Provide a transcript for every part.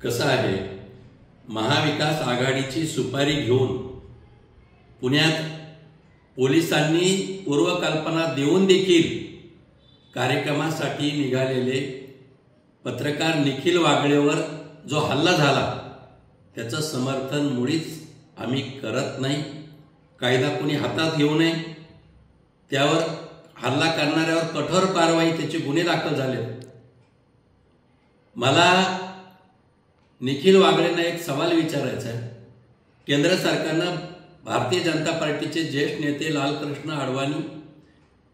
कसं आहे, महाविकास आघाडीची सुपारी घेऊन पुण्यात पोलिसांनी पूर्वकल्पना देऊन देखील कार्यक्रमासाठी निघालेले पत्रकार निखिल वागळेवर जो हल्ला झाला त्याचं समर्थन मुळीच आम्ही करत नाही। कायदा कोणी हातात घेऊ नये, त्यावर हल्ला करणाऱ्यावर कठोर कारवाई, त्याचे गुन्हे दाखल झाले। मला निखिल वागळेंना एक सवाल विचारायचा आहे। केंद्र सरकारनं भारतीय जनता पार्टीचे ज्येष्ठ नेते लालकृष्ण अडवाणी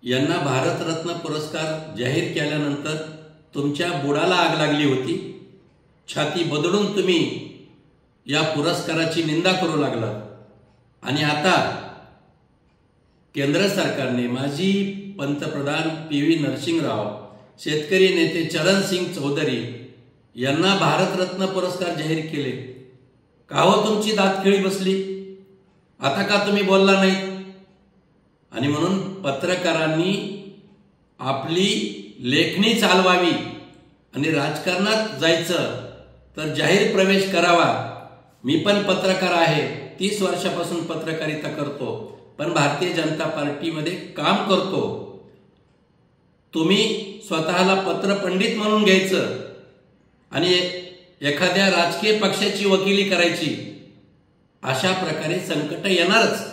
यांना भारतरत्न पुरस्कार जाहीर केल्यानंतर तुमच्या बुडाला आग लागली होती। छाती बदलून तुम्ही या पुरस्काराची निंदा करू लागला आणि आता केंद्र सरकारने माजी पंतप्रधान पी.व्ही. नरसिंहराव, शेतकरी नेते चरण सिंग चौधरी यांना भारतरत्न पुरस्कार जाहीर केले। का हो तुमची दातखिळी बसली? आता का तुम्ही बोलला नाही? आणि म्हणून पत्रकारांनी आपली लेखणी चालवावी आणि राजकारणात जायचं तर जाहीर प्रवेश करावा। मी पण पत्रकार आहे, 30 वर्षापासून पत्रकारिता करतो, पण भारतीय जनता पार्टीमध्ये काम करतो। तुम्ही स्वतःला पत्रपंडित म्हणून घ्यायचं आणि एखाद्या राजकीय पक्षाची वकिली करायची, अशा प्रकारे संकट येणारच।